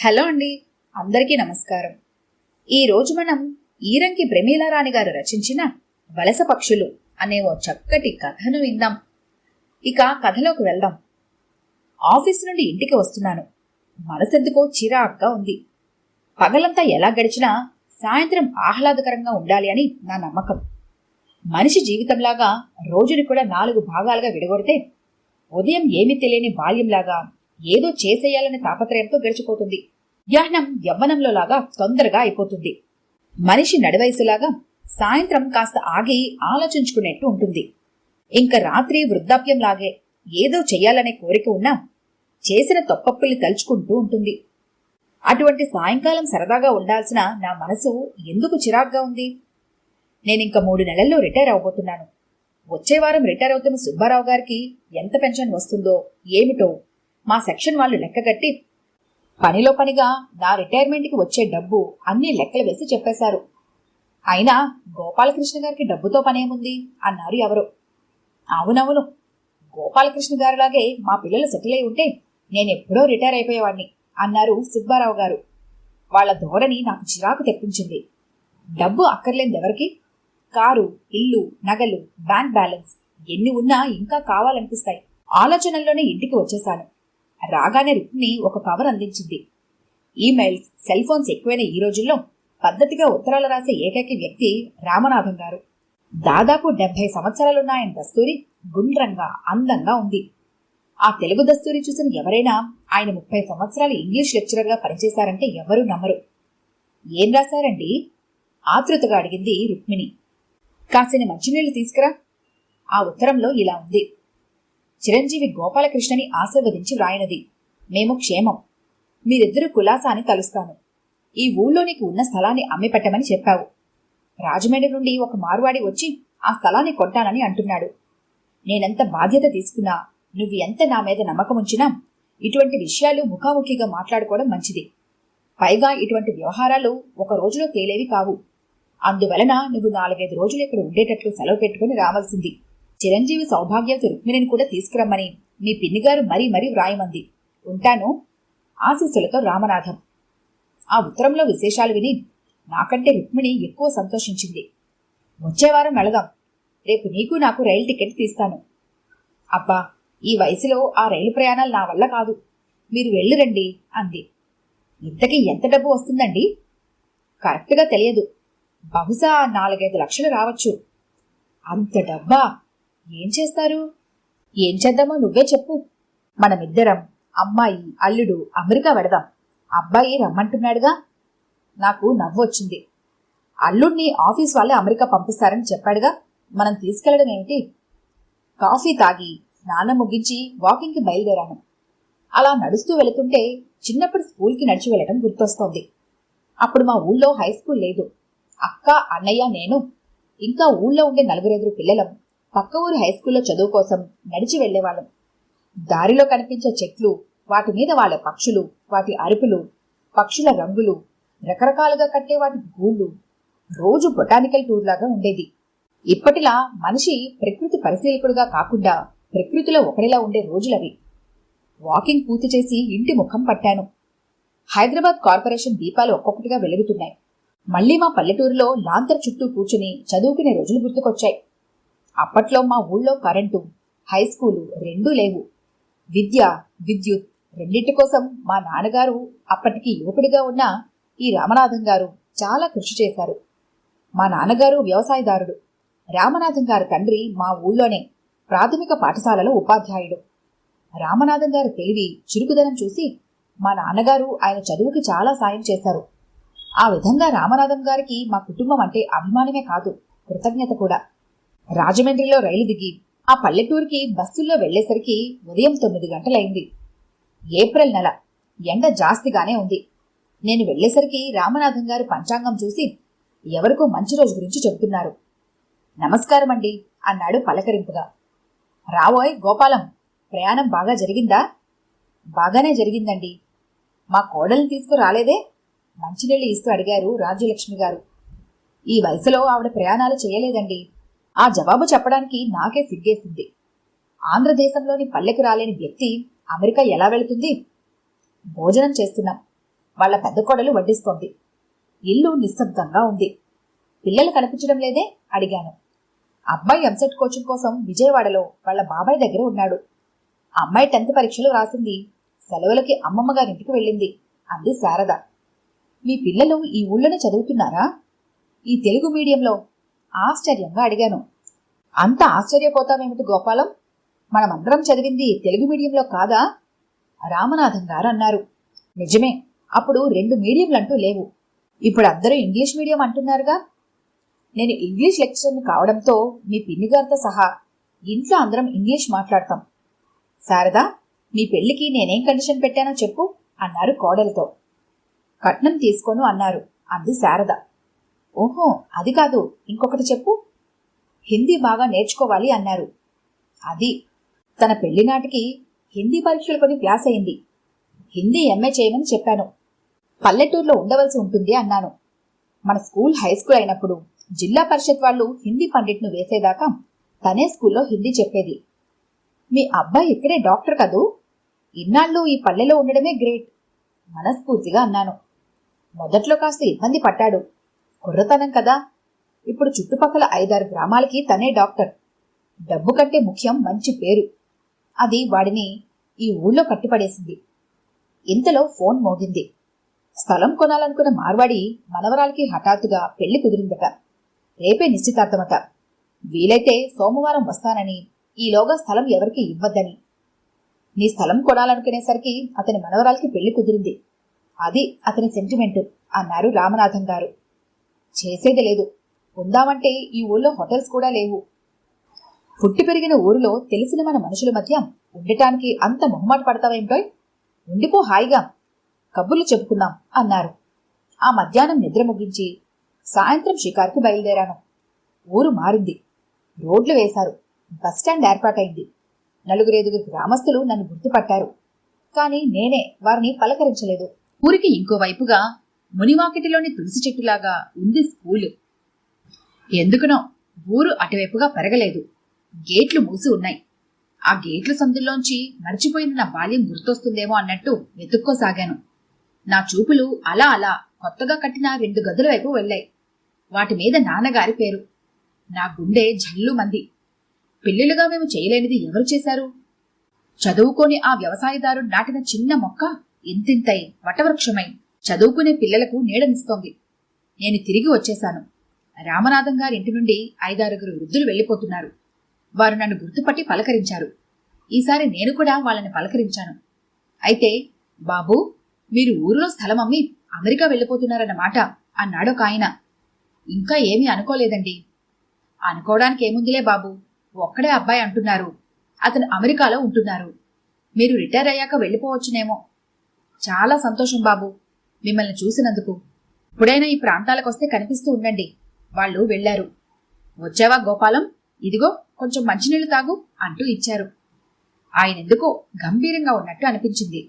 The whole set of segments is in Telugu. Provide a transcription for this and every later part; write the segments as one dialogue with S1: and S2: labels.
S1: హలో అండి, అందరికీ నమస్కారం. ఈరోజు మనం ఈరంకి ప్రమీలారాణి గారు రచించిన వలస పక్షులు అనే ఓ చక్కటి కథను విందాం. ఇక కథలోకి వెళ్దాం. ఆఫీస్ నుండి ఇంటికి వస్తున్నాను. మనసెందుకో చిరాగ్గా ఉంది. పగలంతా ఎలా గడిచినా సాయంత్రం ఆహ్లాదకరంగా ఉండాలి అని నా నమ్మకం. మనిషి జీవితంలాగా రోజుని కూడా 4 భాగాలుగా విడగొడితే ఉదయం ఏమీ తెలియని బాల్యంలాగా ఏదో చేసేయాలనే తాపత్రయంతో గడిచిపోతుంది. మధ్యాహ్నం యవ్వనంలోలాగా తొందరగా అయిపోతుంది. మనిషి నడివయసులాగా సాయంత్రం కాస్త ఆగి ఆలోచించుకునేట్టు ఉంటుంది. ఇంక రాత్రి వృద్ధాప్యంలాగే ఏదో చెయ్యాలనే కోరిక ఉన్నా చేసిన తప్పప్పుల్ని తలుచుకుంటూ ఉంటుంది. అటువంటి సాయంకాలం సరదాగా ఉండాల్సిన నా మనసు ఎందుకు చిరాగ్గా ఉంది? నేనింక 3 నెలల్లో రిటైర్ అవబోతున్నాను. వచ్చే వారం రిటైర్ అవుతున్న సుబ్బారావు గారికి ఎంత పెన్షన్ వస్తుందో ఏమిటో మా సెక్షన్ వాళ్ళు లెక్కగట్టి పనిలో పనిగా నా రిటైర్మెంట్కి వచ్చే డబ్బు అన్నీ లెక్కలు వేసి చెప్పేశారు. అయినా గోపాలకృష్ణ గారికి డబ్బుతో పనేముంది అన్నారు ఎవరో. అవునవును, గోపాలకృష్ణ గారిలాగే మా పిల్లలు సెటిల్ అయి ఉంటే నేనెప్పుడో రిటైర్ అయిపోయేవాడిని అన్నారు సుబ్బారావు గారు. వాళ్ల ధోరణి నాకు చిరాకు తెప్పించింది. డబ్బు అక్కర్లేనిదెవరికి? కారు, ఇల్లు, నగలు, బ్యాంక్ బ్యాలెన్స్ ఎన్ని ఉన్నా ఇంకా కావాలనిపిస్తాయి. ఆలోచనల్లోనే ఇంటికి వచ్చేశాను. రాగానే రుక్మిణి ఒక కవర్ అందించింది. ఈమెయిల్స్, సెల్ ఫోన్స్ ఎక్కువైన ఈ రోజుల్లో పద్ధతిగా ఉత్తరాలు రాసే ఏకైక వ్యక్తి రామనాథం గారు. దాదాపు 70 సంవత్సరాలున్నాయన దస్తూరి గుండ్రంగా అందంగా ఉంది. ఆ తెలుగు దస్తూరి చూసిన ఎవరైనా ఆయన 30 సంవత్సరాలు ఇంగ్లీష్ లెక్చరర్గా పనిచేశారంటే ఎవరూ నమ్మరు. ఏం రాశారండి? ఆతృతగా అడిగింది రుక్మిణి. కాసిన మంచినీళ్లు తీసుకురా. ఆ ఉత్తరంలో ఇలా ఉంది. చిరంజీవి గోపాలకృష్ణని ఆశీర్వదించి వ్రాయినది. మేము క్షేమం. మీరిద్దరూ కులాసా అని తలుస్తాను. ఈ ఊళ్ళో నీకు ఉన్న స్థలాన్ని అమ్మి పెట్టమని చెప్పావు. రాజమండ్రి నుండి ఒక మార్వాడి వచ్చి ఆ స్థలాన్ని కొట్టానని అంటున్నాడు. నేనెంత బాధ్యత తీసుకున్నా, నువ్వు ఎంత నా మీద నమ్మకం ఉంచినా ఇటువంటి విషయాలు ముఖాముఖిగా మాట్లాడుకోవడం మంచిది. పైగా ఇటువంటి వ్యవహారాలు ఒక రోజులో తేలేవి కావు. అందువలన నువ్వు 4-5 రోజులు ఇక్కడ ఉండేటట్లు సెలవు పెట్టుకుని రావాల్సింది. చిరంజీవి సౌభాగ్యవతి రుక్మిణిని కూడా తీసుకురమ్మని మీ పిన్నిగారు మరీ మరీ వ్రాయమంది. ఉంటాను. ఆశీస్సులతో రామనాథం. ఆ ఉత్తరంలో విశేషాలు విని నాకంటే రుక్మిణి ఎక్కువ సంతోషించింది. వచ్చేవారం వెళదాం. రేపు నీకు నాకు రైలు టికెట్ తీస్తాను. అబ్బా, ఈ వయసులో ఆ రైలు ప్రయాణాలు నా వల్ల కాదు. మీరు వెళ్ళిరండి అంది. ఇంతకీ ఎంత డబ్బు వస్తుందండి? కరెక్ట్గా తెలియదు. బహుశా 4-5 లక్షలు రావచ్చు. అంత డబ్బా? ఏం చేస్తారు? ఏం చేద్దామో నువ్వే చెప్పు. మనమిద్దరం అమ్మాయి, అల్లుడు అమెరికా వెడదాం. అబ్బాయి రమ్మంటున్నాడుగా. నాకు నవ్వొచ్చింది. అల్లుడిని ఆఫీస్ వాళ్ళే అమెరికా పంపిస్తారని చెప్పాడుగా, మనం తీసుకెళ్లడం ఏమిటి? కాఫీ తాగి స్నానం ముగించి వాకింగ్కి బయలుదేరాను. అలా నడుస్తూ వెళుతుంటే చిన్నప్పుడు స్కూల్కి నడిచి వెళ్ళడం గుర్తొస్తోంది. అప్పుడు మా ఊళ్ళో హై స్కూల్ లేదు. అక్క, అన్నయ్య, నేను ఇంకా ఊళ్ళో ఉండే 4-5 పిల్లలం పక్క ఊరి హైస్కూల్లో చదువు కోసం నడిచి వెళ్లేవాళ్ళం. దారిలో కనిపించే చెట్లు, వాటి మీద వాళ్ళ పక్షులు, వాటి అరుపులు, పక్షుల రంగులు, రకరకాలుగా కట్టే వాటి గూళ్ళు రోజు బొటానికల్ టూర్ లాగా ఉండేది. ఇప్పటిలా మనిషి ప్రకృతి పరిశీలకుడుగా కాకుండా ప్రకృతిలో ఒకరిలా ఉండే రోజులవి. వాకింగ్ పూర్తి చేసి ఇంటి ముఖం పట్టాను. హైదరాబాద్ కార్పొరేషన్ దీపాలు ఒక్కొక్కటిగా వెలుగుతున్నాయి. మళ్లీ మా పల్లెటూరులో లాంతర్ చుట్టూ కూర్చుని చదువుకునే రోజులు గుర్తుకొచ్చాయి. అప్పట్లో మా ఊళ్ళో కరెంటు, హైస్కూలు రెండూ లేవు. విద్య, విద్యుత్ రెండింటి కోసం మా నాన్నగారు, అప్పటికి యువకుడిగా ఉన్న ఈ రామనాథం గారు చాలా కృషి చేశారు. మా నాన్నగారు వ్యవసాయదారుడు. రామనాథం గారి తండ్రి మా ఊళ్ళోనే ప్రాథమిక పాఠశాలలో ఉపాధ్యాయుడు. రామనాథం గారి తెలివి, చురుకుదనం చూసి మా నాన్నగారు ఆయన చదువుకి చాలా సాయం చేశారు. ఆ విధంగా రామనాథం గారికి మా కుటుంబం అంటే అభిమానమే కాదు, కృతజ్ఞత కూడా. రాజమండ్రిలో రైలు దిగి ఆ పల్లెటూరికి బస్సుల్లో వెళ్లేసరికి ఉదయం 9 గంటలైంది. ఏప్రిల్ నెల. ఎండ జాస్తిగానే ఉంది. నేను వెళ్లేసరికి రామనాథం గారు పంచాంగం చూసి ఎవరికో మంచి రోజు గురించి చెబుతున్నారు. నమస్కారమండి అన్నాడు పలకరింపుగా. రావోయ్ గోపాలం, ప్రయాణం బాగా జరిగిందా? బాగానే జరిగిందండి. మా కోడల్ని తీసుకురాలేదే? మంచినీళ్ళు ఇస్తూ అడిగారు రాజ్యలక్ష్మి గారు. ఈ వయసులో ఆవిడ ప్రయాణాలు చేయలేదండి. ఆ జవాబు చెప్పడానికి నాకే సిగ్గేసింది. ఆంధ్రదేశంలోని పల్లెకు రాలేని వ్యక్తి అమెరికా ఎలా వెళుతుంది? భోజనం చేస్తున్నాం. వాళ్ళ పెద్ద కోడలు వడ్డిస్తోంది. ఇల్లు నిశ్శబ్దంగా ఉంది. పిల్లలు కనిపించడం లేదే అడిగాను. అబ్బాయి ఎంసెట్ కోచింగ్ కోసం విజయవాడలో వాళ్ళ బాబాయ్ దగ్గర ఉన్నాడు. అమ్మాయి 10th పరీక్షలు రాసింది. సెలవులకి అమ్మమ్మ గారింటికి వెళ్ళింది అంది శారద. మీ పిల్లలు ఈ ఊళ్ళోనే చదువుతున్నారా? ఈ తెలుగు మీడియంలో ఆశ్చర్యంగా అడిగాను. అంత ఆశ్చర్యపోతామేమిటి గోపాలం, మనమందరం చదివింది తెలుగు మీడియంలో కాదా? రామనాథం గారు అన్నారు. నిజమే, అప్పుడు 2 మీడియంలంటూ లేవు. ఇప్పుడు అందరూ ఇంగ్లీష్ మీడియం అంటున్నారుగా. నేను ఇంగ్లీష్ లెక్చరర్ని కావడంతో మీ పిన్నిగారితో సహా ఇంట్లో అందరం ఇంగ్లీష్ మాట్లాడతాం. శారదా, మీ పెళ్లికి నేనేం కండిషన్ పెట్టానో చెప్పు అన్నారు కోడలితో. కట్నం తీసుకోను అన్నారు అంది శారద. ఓహో, అది కాదు, ఇంకొకటి చెప్పు. హిందీ బాగా నేర్చుకోవాలి అన్నారు. అది తన పెళ్లినాటికి హిందీ పరీక్షలు కొని ప్యాస్ అయింది. హిందీ ఎంఏ చేయమని చెప్పాను. పల్లెటూరులో ఉండవలసి ఉంటుంది అన్నాను. మన స్కూల్ హై స్కూల్ అయినప్పుడు జిల్లా పరిషత్ వాళ్ళు హిందీ పండిట్ను వేసేదాకా తనే స్కూల్లో హిందీ చెప్పేది. మీ అబ్బాయి ఇక్కడే డాక్టర్ కదూ, ఇన్నాళ్ళు ఈ పల్లెలో ఉండడమే గ్రేట్ మనస్ఫూర్తిగా అన్నాను. మొదట్లో కాస్త ఇబ్బంది పడ్డాడు, కుర్రతనం కదా. ఇప్పుడు చుట్టుపక్కల 5-6 గ్రామాలకి తనే డాక్టర్. డబ్బు కంటే ముఖ్యం మంచి పేరు. అది వాడిని ఈ ఊళ్ళో కట్టిపడేసింది. ఇంతలో ఫోన్ మోగింది. స్థలం కొనాలనుకున్న మార్వాడి మనవరాలకి హఠాత్తుగా పెళ్లి కుదిరిందట. రేపే నిశ్చితార్థమట. వీలైతే సోమవారం వస్తానని, ఈలోగా స్థలం ఎవరికి ఇవ్వద్దని. నీ స్థలం కొనాలనుకునేసరికి అతని మనవరాలకి పెళ్లి కుదిరింది. అది అతని సెంటిమెంటు అన్నారు రామనాథం గారు. చేసేది లేదు. ఉందామంటే ఈ ఊళ్ళో హోటల్స్ కూడా లేవు. పుట్టి పెరిగిన ఊరిలో తెలిసిన మన మనుషుల మధ్య ఉండటానికి అంత మొహమాట పడతావేంటోయ్? ఉండిపో హాయిగా, కబుర్లు చెప్పుకుందాం అన్నారు. ఆ మధ్యాహ్నం నిద్ర ముగించి సాయంత్రం షికారుకు బయలుదేరాను. ఊరు మారింది. రోడ్లు వేశారు. బస్టాండ్ ఏర్పాటైంది. 4-5 గ్రామస్తులు నన్ను గుర్తుపట్టారు. కాని నేనే వారిని పలకరించలేదు. ఊరికి ఇంకోవైపుగా మునివాకిటిలోని తులసి చెట్టులాగా ఉంది స్కూలు. ఎందుకునో ఊరు అటువైపుగా పెరగలేదు. గేట్లు మూసి ఉన్నాయి. ఆ గేట్ల సందుల్లోంచి మర్చిపోయిన నా బాల్యం గుర్తొస్తుందేమో అన్నట్టు వెతుక్కోసాగాను. నా చూపులు అలా అలా కొత్తగా కట్టిన 2 గదుల వైపు వెళ్లాయి. వాటి మీద నాన్నగారి పేరు. నా గుండె జల్లుమంది. పిల్లలుగా మేము చేయలేనిది ఎవరు చేశారు? చదువుకోని ఆ వ్యవసాయదారుడు నాటిన చిన్న మొక్క ఇంతింతై వటవృక్షమై చదువుకునే పిల్లలకు నీడనిస్తోంది. నేను తిరిగి వచ్చేశాను. రామనాథం గారింటి నుండి 5-6 వృద్ధులు వెళ్లిపోతున్నారు. వారు నన్ను గుర్తుపట్టి పలకరించారు. ఈసారి నేను కూడా వాళ్ళని పలకరించాను. అయితే, బాబూ, మీరు ఊరిలో స్థలం అమ్మి అమెరికా వెళ్ళిపోతున్నారన్నమాట అన్నాడొక ఆయన. ఇంకా ఏమీ అనుకోలేదండి. అనుకోవడానికి ఏముందిలే బాబు, ఒక్కడే అబ్బాయి అంటున్నారు. అతను అమెరికాలో ఉంటున్నారు. మీరు రిటైర్ అయ్యాక వెళ్ళిపోవచ్చునేమో. చాలా సంతోషం బాబు, మిమ్మల్ని చూసినందుకు. ఇప్పుడైనా ఈ ప్రాంతాలకొస్తే కనిపిస్తూ ఉండండి. వాళ్ళు వెళ్లారు. వచ్చావా గోపాలం, ఇదిగో కొంచెం మంచినీళ్లు తాగు అంటూ ఇచ్చారు. ఆయనెందుకో గంభీరంగా ఉన్నట్టు అనిపించింది.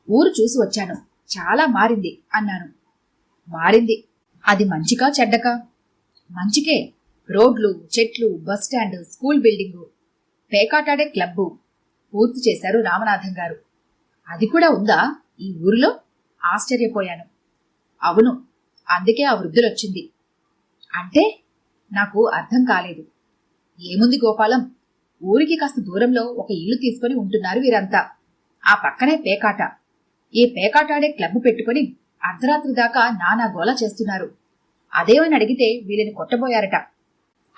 S1: ఊరు చూసి వచ్చాను, చాలా మారింది అన్నాను. మారింది. అది మంచికా చెడ్డకా? మంచికే. రోడ్లు, చెట్లు, బస్టాండ్, స్కూల్ బిల్డింగు, పేకాటాడే క్లబ్బు పూర్తి చేశారు రామనాథం గారు. అది కూడా ఉందా ఈ ఊరిలో? ఆశ్చర్యపోయాను. అవును, అందుకే ఆ వృద్ధులొచ్చింది. అంటే నాకు అర్థం కాలేదు. ఏముంది గోపాలం, ఊరికి కాస్త దూరంలో ఒక ఇల్లు తీసుకుని ఉంటున్నారు వీరంతా. ఆ పక్కనే పేకాట. ఏ పేకాటాడే క్లబ్ పెట్టుకుని అర్ధరాత్రి దాకా నానా గోల చేస్తున్నారు. అదేమని అడిగితే వీళ్ళని కొట్టబోయారట.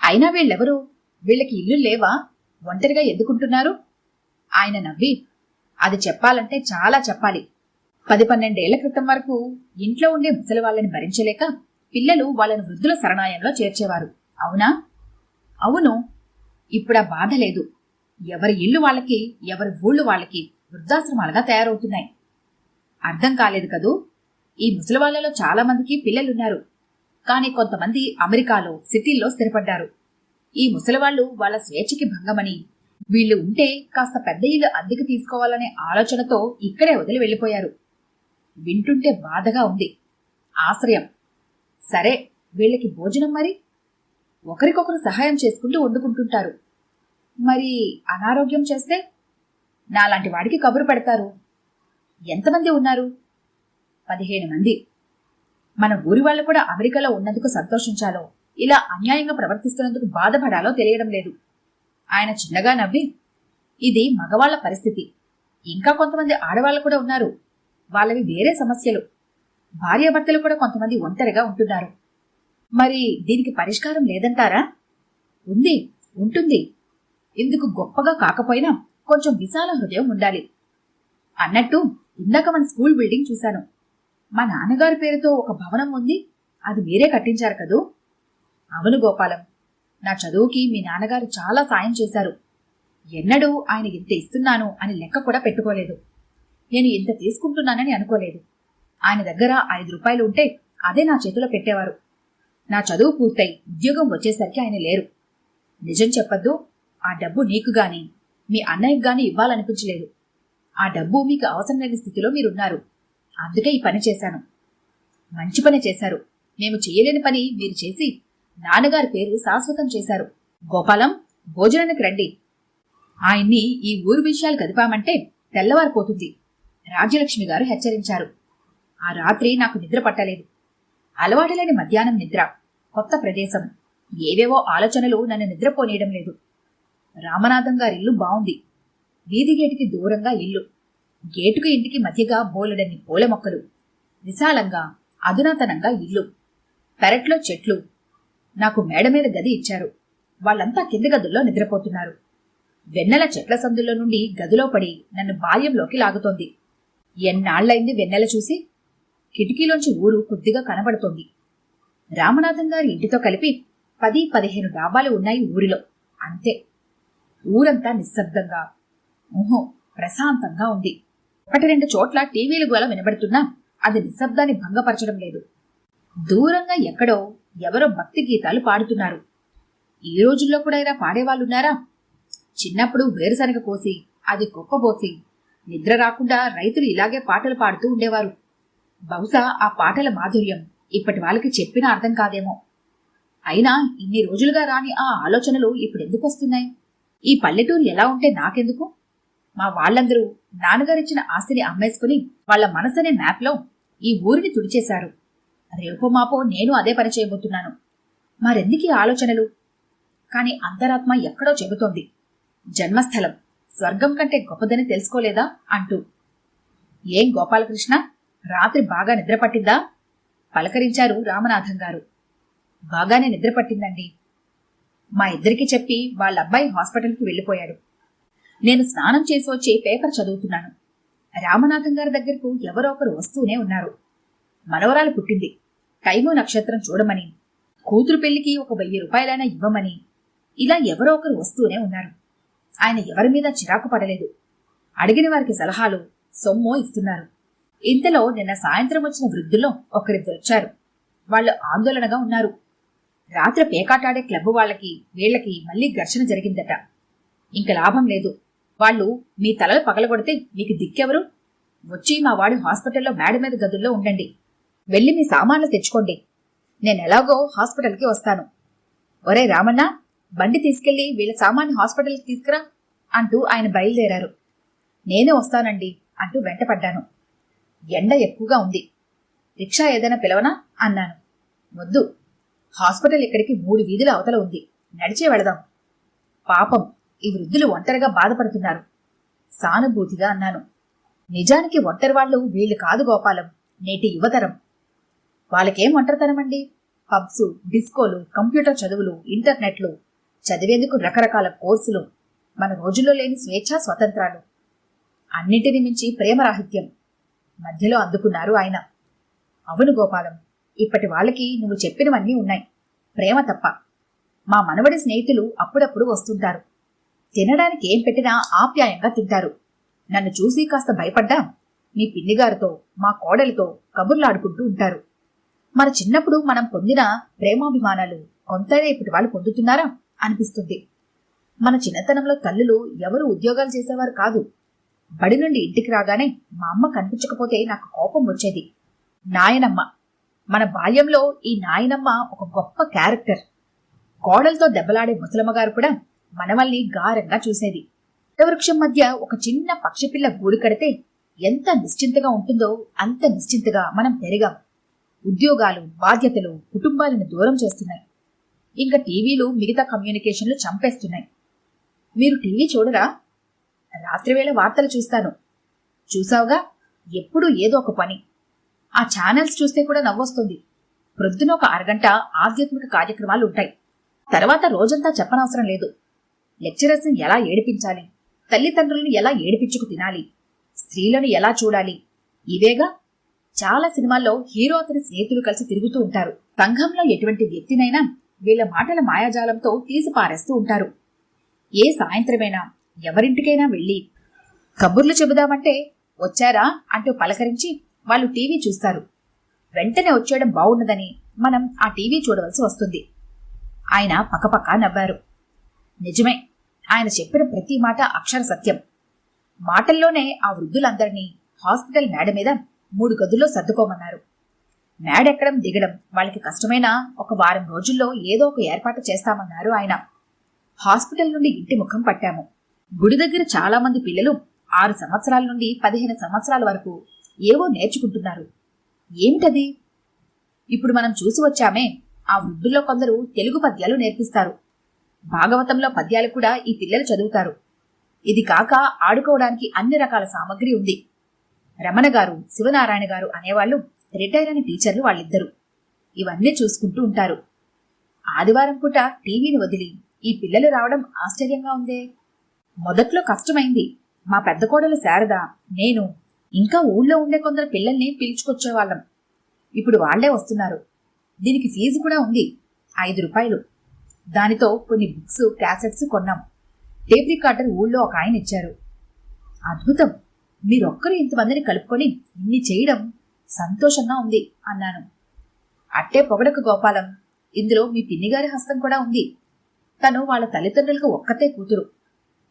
S1: అయినా వీళ్ళెవరు? వీళ్ళకి ఇల్లు లేవా? ఒంటరిగా ఎందుకుంటున్నారు? ఆయన నవ్వి, అది చెప్పాలంటే చాలా చెప్పాలి. 10-12 ఏళ్ల క్రితం వరకు ఇంట్లో ఉండే ముసలి వాళ్ళని భరించలేక పిల్లలు వాళ్ళని వృద్ధుల శరణాలయంలో చేర్చేవారు. అవునా? అవును. ఇప్పుడా బాధ లేదు. ఎవరి ఇల్లు వాళ్ళకి, ఎవరి ఊళ్ళు వాళ్ళకి వృద్ధాశ్రమాలుగా తయారవుతున్నాయి. అర్థం కాలేదు కదూ. ఈ ముసలివాళ్లలో చాలా మందికి పిల్లలున్నారు. కానీ కొంతమంది అమెరికాలో, సిటీల్లో స్థిరపడ్డారు. ఈ ముసలివాళ్లు వాళ్ళ స్వేచ్ఛకి భంగమని, వీళ్లు ఉంటే కాస్త పెద్ద ఇల్లు అద్దెకి తీసుకోవాలనే ఆలోచనతో ఇక్కడే వదిలి వెళ్లిపోయారు. వింటుంటే బాధగా ఉంది. ఆశ్రయం. సరే, వీళ్ళకి భోజనం మరి? ఒకరికొకరు సహాయం చేసుకుంటూ వండుకుంటుంటారు. మరి అనారోగ్యం చేస్తే నాలాంటి వాడికి కబురు పెడతారు. ఎంతమంది ఉన్నారు? 15 మంది. మన ఊరి వాళ్ళు కూడా అమెరికాలో ఉన్నందుకు సంతోషించాలో, ఇలా అన్యాయంగా ప్రవర్తిస్తున్నందుకు బాధపడాలో తెలియడం లేదు. ఆయన చిన్నగా నవ్వి, ఇది మగవాళ్ల పరిస్థితి. ఇంకా కొంతమంది ఆడవాళ్లు కూడా ఉన్నారు. వాళ్ళవి వేరే సమస్యలు. భార్యాభర్తలు కూడా కొంతమంది ఒంటరిగా ఉంటున్నారు. మరి దీనికి పరిష్కారం లేదంటారా? ఉంది, ఉంటుంది. ఇందుకు గొప్పగా కాకపోయినా కొంచెం విశాల హృదయం ఉండాలి. అన్నట్టు ఇందాక మన స్కూల్ బిల్డింగ్ చూశాను. మా నాన్నగారి పేరుతో ఒక భవనం ఉంది. అది మీరే కట్టించారు కదూ? అవును గోపాలం, నా చదువుకి మీ నాన్నగారు చాలా సాయం చేశారు. ఎన్నడూ ఆయన ఇంత ఇస్తున్నాను అని లెక్క కూడా పెట్టుకోలేదు. నేను ఇంత తీసుకుంటున్నానని అనుకోలేదు. ఆయన దగ్గర 5 రూపాయలు ఉంటే అదే నా చేతిలో పెట్టేవారు. నా చదువు పూర్తయి ఉద్యోగం వచ్చేసరికి ఆయన లేరు. నిజం చెప్పద్దు, ఆ డబ్బు నీకు గాని మీ అన్నయ్యకు గాని ఇవ్వాలనిపించలేదు. ఆ డబ్బు మీకు అవసరం లేని స్థితిలో మీరున్నారు. అందుకే ఈ పని చేశాను. మంచి పని చేశారు. మేము చెయ్యలేని పని మీరు చేసి నాన్నగారి పేరు శాశ్వతం చేశారు. గోపాలం, భోజనానికి రండి. ఆయన్ని ఈ ఊరు విషయాలు కదిపామంటే తెల్లవారిపోతుంది, రాజ్యలక్ష్మి గారు హెచ్చరించారు. ఆ రాత్రి నాకు నిద్ర పట్టలేదు. అలవాటులేని మధ్యాహ్నం నిద్ర, కొత్త ప్రదేశం, ఏవేవో ఆలోచనలు నన్ను నిద్రపోనీయడం లేదు. రామనాథం గారిల్లు బావుంది. వీధి గేటుకి దూరంగా ఇల్లు, గేటుకు ఇంటికి మధ్యగా బోలెడన్ని పూల మొక్కలు, విశాలంగా అధునాతనంగా ఇల్లు, పెరట్లో చెట్లు. నాకు మేడ మీద గది ఇచ్చారు. వాళ్ళంతా కింది గదుల్లో నిద్రపోతున్నారు. వెన్నెల చెట్ల సందుల్లో నుండి గదిలో పడి నన్ను బాల్యంలోకి లాగుతోంది. ఎన్నాళ్లైంది వెన్నెల చూసి. కిటికీలోంచి ఊరు కొద్దిగా కనబడుతోంది. రామనాథం గారి ఇంటితో కలిపి 10-15 డాబాలు ఉన్నాయి ఊరిలో, అంతే. ఊరంతా నిశ్శబ్దంగా, ప్రశాంతంగా ఉంది. 1-2 చోట్ల టీవీలు గోల వినబడుతున్నా అది నిశ్శబ్దాన్ని భంగపరచడం లేదు. దూరంగా ఎక్కడో ఎవరో భక్తి గీతాలు పాడుతున్నారు. ఈ రోజుల్లో కూడా ఇలా పాడేవాళ్ళున్నారా? చిన్నప్పుడు వేరుశనగ కోసి అది కుప్పబోసి నిద్ర రాకుండా రైతులు ఇలాగే పాటలు పాడుతూ ఉండేవారు. బహుశా ఆ పాటల మాధుర్యం ఇప్పటి వాళ్ళకి చెప్పినా అర్థం కాదేమో. అయినా ఇన్ని రోజులుగా రాని ఆ ఆలోచనలు ఇప్పుడెందుకు వస్తున్నాయి? ఈ పల్లెటూరు ఎలా ఉంటే నాకెందుకు? మా వాళ్లందరూ నాన్నగారిచ్చిన ఆస్తిని అమ్మేసుకుని వాళ్ల మనసనే మ్యాప్లో ఈ ఊరిని తుడిచేశారు. రేపో మాపో నేను అదే పని చేయబోతున్నాను. మరెందుకీ ఆలోచనలు? కాని అంతరాత్మ ఎక్కడో చెబుతోంది, జన్మస్థలం స్వర్గం కంటే గొప్పదని తెలుసుకోలేదా అంటూ. ఏం గోపాలకృష్ణ, రాత్రి బాగా నిద్రపట్టిందా? పలకరించారు రామనాథం గారు. బాగానే నిద్రపట్టిందండి. మా ఇద్దరికి చెప్పి వాళ్ళబ్బాయి హాస్పిటల్కి వెళ్ళిపోయాడు. నేను స్నానం చేసి వచ్చి పేపర్ చదువుతున్నాను. రామనాథం గారి దగ్గరకు ఎవరో ఒకరు వస్తూనే ఉన్నారు. మనవరాలు పుట్టింది, టైము నక్షత్రం చూడమని, కూతురు పెళ్లికి 1000 రూపాయలైనా ఇవ్వమని, ఇలా ఎవరో ఒకరు వస్తూనే ఉన్నారు. ఆయన ఎవరి మీద చిరాకు పడలేదు. అడిగిన వారికి సలహాలు, సొమ్ము ఇస్తున్నారు. ఇంతలో నిన్న సాయంత్రం వచ్చిన వృద్ధుల్లో ఒకరిద్దరు వచ్చారు. వాళ్ళు ఆందోళనగా ఉన్నారు. రాత్రి పేకాటాడే క్లబ్ వాళ్ళకి వీళ్లకి మళ్లీ ఘర్షణ జరిగిందట. ఇంక లాభం లేదు. వాళ్ళు మీ తలలు పగలగొడితే మీకు దిక్కెవరు? వచ్చి మా వాడి హాస్పిటల్లో మేడ మీద గదుల్లో ఉండండి. వెళ్ళి మీ సామాన్లు తెచ్చుకోండి. నేనెలాగో హాస్పిటల్కి వస్తాను. ఒరే రామన్న, బండి తీసుకెళ్లి వీళ్ళ సామాన్ని హాస్పిటల్కి తీసుకురా అంటూ ఆయన బయలుదేరారు. నేనే వస్తానండి అంటూ వెంటపడ్డాను. ఎండ ఎక్కువగా ఉంది. రిక్షా ఏదైనా పిలవనా అన్నాను. వద్దు, హాస్పిటల్ ఇక్కడికి 3 వీధుల అవతల ఉంది. నడిచే వెళదాం. పాపం, ఈ వృద్ధులు ఒంటరిగా బాధపడుతున్నారు సానుభూతిగా అన్నాను. నిజానికి ఒంటరి వాళ్ళు వీళ్ళు కాదు గోపాలం, నేటి యువతరం. వాళ్ళకేం ఒంటరితనమండి? పబ్స్, డిస్కోలు, కంప్యూటర్ చదువులు, ఇంటర్నెట్లు, చదివేందుకు రకరకాల కోర్సులు, మన రోజుల్లో లేని స్వేచ్ఛా స్వతంత్రాలు, అన్నింటిని మించి ప్రేమరాహిత్యం. మధ్యలో అందుకున్నారు ఆయన. అవును గోపాలం, ఇప్పటి వాళ్ళకి నువ్వు చెప్పినవన్నీ ఉన్నాయి, ప్రేమ తప్ప. మా మనవడి స్నేహితులు అప్పుడప్పుడు వస్తుంటారు. తినడానికి ఏం పెట్టినా ఆప్యాయంగా తింటారు. నన్ను చూసి కాస్త భయపడ్డా మీ పిన్నిగారితో, మా కోడలితో కబుర్లాడుకుంటూ ఉంటారు. మన చిన్నప్పుడు మనం పొందిన ప్రేమాభిమానాలు కొంతైనా ఇప్పటి వాళ్ళు పొందుతున్నారా అనిపిస్తుంది. మన చిన్నతనంలో తల్లులు ఎవరు ఉద్యోగాలు చేసేవారు కాదు. బడి నుండి ఇంటికి రాగానే మా అమ్మ కనిపించకపోతే నాకు కోపం వచ్చేది. నాయనమ్మ, మన బాల్యంలో ఈ నాయనమ్మ ఒక గొప్ప క్యారెక్టర్. కోడలతో దెబ్బలాడే ముసలమ్మగారు కూడా మనవల్ని గారంగా చూసేది. వృక్షం మధ్య ఒక చిన్న పక్షిపిల్ల గూడు కడితే ఎంత నిశ్చింతగా ఉంటుందో అంత నిశ్చింతగా మనం పెరిగాం. ఉద్యోగాలు, బాధ్యతలు కుటుంబాలను దూరం చేస్తున్నాయి. ఇంకా టీవీలు మిగతా కమ్యూనికేషన్లు చంపేస్తున్నాయి. మీరు టీవీ చూడరా? రాత్రివేళ వార్తలు చూస్తాను. చూసావుగా, ఎప్పుడూ ఏదో ఒక పని. ఆ ఛానల్స్ చూస్తే కూడా నవ్వొస్తుంది. ప్రొద్దున ఒక అరగంట ఆధ్యాత్మిక కార్యక్రమాలు ఉంటాయి. తర్వాత రోజంతా చెప్పనవసరం లేదు. లెక్చరర్స్ని ఎలా ఏడిపించాలి, తల్లిదండ్రులను ఎలా ఏడిపించుకు తినాలి, స్త్రీలను ఎలా చూడాలి, ఇవేగా. చాలా సినిమాల్లో హీరో అతని స్నేహితులు కలిసి తిరుగుతూ ఉంటారు. సంఘంలో ఎటువంటి వ్యక్తినైనా వీళ్ళ మాటల మాయాజాలంతో తీసి పారేస్తూ ఉంటారు. ఏ సాయంత్రమైనా ఎవరింటికైనా వెళ్ళి కబుర్లు చెబుదామంటే వచ్చారా అంటూ పలకరించి వాళ్ళు టీవీ చూస్తారు. వెంటనే వచ్చేయడం బాగున్నదని మనం ఆ టీవీ చూడవలసి వస్తుంది. ఆయన పకపక నవ్వారు. నిజమే, ఆయన చెప్పిన ప్రతి మాట అక్షర సత్యం. మాటల్లోనే ఆ వృద్ధులందరినీ హాస్పిటల్ మేడ మీద 3 గదుల్లో సర్దుకోమన్నారు. మేడెక్కడం దిగడం వాళ్ళకి కష్టమైనా ఒక వారం రోజుల్లో ఏదో ఒక ఏర్పాటు చేస్తామన్నారు ఆయన. హాస్పిటల్ నుండి ఇంటి ముఖం పట్టాము. గుడి దగ్గర చాలా మంది పిల్లలు 6 సంవత్సరాల నుండి 15 సంవత్సరాల వరకు ఏవో నేర్చుకుంటున్నారు. ఏమిటది? ఇప్పుడు మనం చూసి వచ్చామే, ఆ వృద్ధుల్లో కొందరు తెలుగు పద్యాలు నేర్పిస్తారు. భాగవతంలో పద్యాలు కూడా ఈ పిల్లలు చదువుతారు. ఇది కాక ఆడుకోవడానికి అన్ని రకాల సామగ్రి ఉంది. రమణ గారు, శివనారాయణ గారు అనేవాళ్లు రిటైర్ అయిన టీచర్లు వాళ్ళిద్దరు. ఇవన్నీ చూసుకుంటూ ఉంటారు. ఆదివారం పూట టీవీని వదిలి ఈ పిల్లలు రావడం ఆశ్చర్యంగా ఉందే. మొదట్లో కష్టమైంది. మా పెద్ద కోడలు శారద, నేను, ఇంకా ఊళ్ళో ఉండే కొందరు పిల్లల్ని పిలుచుకొచ్చేవాళ్ళం. ఇప్పుడు వాళ్లే వస్తున్నారు. దీనికి ఫీజు కూడా ఉంది, 5 రూపాయలు. దానితో కొన్ని బుక్స్, క్యాసెట్స్ కొన్నాం. టేప్ రికార్డర్ ఊళ్ళో ఒక ఆయన ఇచ్చారు. అద్భుతం, మీరొక్కరు ఇంతమందిని కలుపుకొని ఇన్ని చేయడం సంతోషంగా ఉంది అన్నాను. అట్టే పొగడకు గోపాలం, ఇందులో మీ పిన్నిగారి హస్తం కూడా ఉంది. తను వాళ్ళ తల్లిదండ్రులకు ఒక్కతే కూతురు.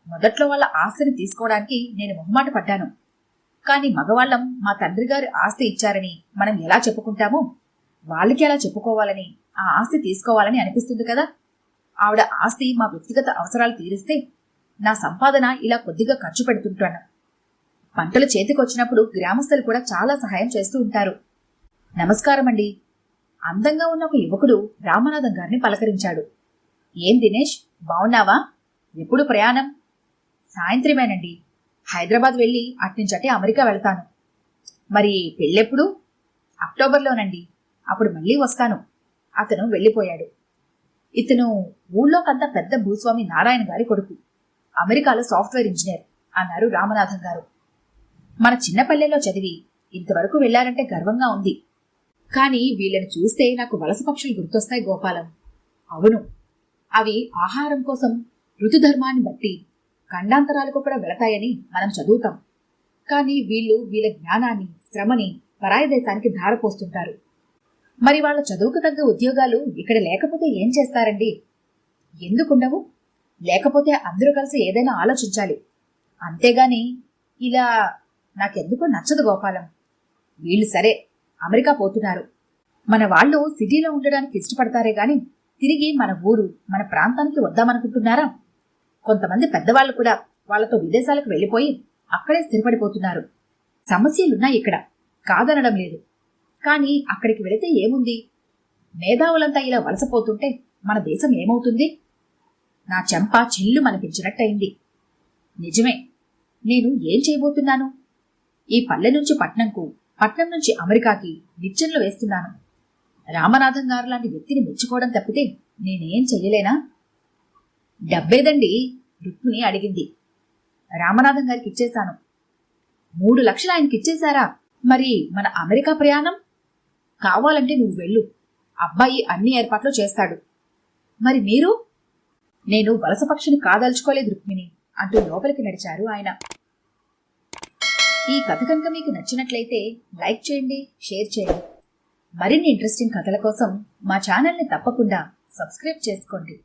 S1: మొదట్లో వాళ్ళ ఆస్తిని తీసుకోవడానికి నేను మొహమాట పడ్డాను. కాని మగవాళ్లం మా తండ్రి గారి ఆస్తి ఇచ్చారని మనం ఎలా చెప్పుకుంటామో వాళ్ళకి ఎలా చెప్పుకోవాలని, ఆ ఆస్తి తీసుకోవాలని అనిపిస్తుంది కదా. ఆవిడ ఆస్తి మా వ్యక్తిగత అవసరాలు తీరిస్తే నా సంపాదన ఇలా కొద్దిగా ఖర్చు పెడుతుంటాను. పంటలు చేతికొచ్చినప్పుడు గ్రామస్తులు కూడా చాలా సహాయం చేస్తూ ఉంటారు. నమస్కారమండి. అందంగా ఉన్న ఒక యువకుడు రామనాథం గారిని పలకరించాడు. ఏం దినేష్, బావున్నావా? ఎప్పుడు ప్రయాణం? సాయంత్రమేనండి. హైదరాబాద్ వెళ్ళి అట్నుంచటే అమెరికా వెళ్తాను. మరి పెళ్ళెప్పుడు? అక్టోబర్లోనండి. అప్పుడు మళ్ళీ వస్తాను. అతను వెళ్ళిపోయాడు. ఇతను ఊళ్ళోకంతా పెద్ద భూస్వామి నారాయణ గారి కొడుకు. అమెరికాలో సాఫ్ట్వేర్ ఇంజనీర్ అన్నారు రామనాథం గారు. మన చిన్న పల్లెలో చదివి ఇంతవరకు వెళ్లారంటే గర్వంగా ఉంది. కాని వీళ్ళని చూస్తే నాకు వలస పక్షులు గుర్తొస్తాయి గోపాలం. అవును, అవి ఆహారం కోసం ఋతుధర్మాన్ని బట్టి ఖండాంతరాలకు కూడా వెళతాయని మనం చదువుతాం. కాని వీళ్ళు వీళ్ళ జ్ఞానాన్ని, శ్రమని పరాయి దేశానికి ధారపోస్తుంటారు. మరి వాళ్ళ చదువుకు తగ్గ ఉద్యోగాలు ఇక్కడ లేకపోతే ఏం చేస్తారండి? ఎందుకుండవు? లేకపోతే అందరూ కలిసి ఏదైనా ఆలోచించాలి. అంతేగాని ఇలా నాకెందుకో నచ్చదు గోపాలం. వీళ్ళు సరే అమెరికా పోతున్నారు. మన వాళ్ళు సిటీలో ఉండడానికి ఇష్టపడతారే గాని తిరిగి మన ఊరు, మన ప్రాంతానికి వద్దామనుకుంటున్నారా? కొంతమంది పెద్దవాళ్లు కూడా వాళ్లతో విదేశాలకు వెళ్లిపోయి అక్కడే స్థిరపడిపోతున్నారు. సమస్యలున్నాయి ఇక్కడ, కాదనడం లేదు. కాని అక్కడికి వెళితే ఏముంది? మేధావులంతా ఇలా వలసపోతుంటే మన దేశం ఏమవుతుంది? నా చెంప చెల్లుమనిపించినట్టయింది. నిజమే, నేను ఏం చేయబోతున్నాను? ఈ పల్లె నుంచి పట్నంకు, పట్నం నుంచి అమెరికాకి నిచ్చెనలు వేస్తున్నాను. రామనాథం గారు లాంటి వ్యక్తిని మెచ్చుకోవడం తప్పితే నేనేం చెయ్యలేనా? డబ్బేదండి? రుక్మిణి అడిగింది. రామనాథం గారికి ఇచ్చేశాను. 3 లక్షలు ఆయనకి ఇచ్చేశారా? మరి మన అమెరికా ప్రయాణం? కావాలంటే నువ్వు వెళ్ళు, అబ్బాయి అన్ని ఏర్పాట్లు చేస్తాడు. మరి మీరు? నేను వలస పక్షిని కాదలుచుకోలేదు రుక్మిణి అంటూ లోపలికి నడిచారు ఆయన. ఈ కథ కనుక మీకు నచ్చినట్లయితే లైక్ చేయండి, షేర్ చేయండి. మరిన్ని ఇంట్రెస్టింగ్ కథల కోసం మా ఛానల్ని తప్పకుండా సబ్స్క్రైబ్ చేసుకోండి.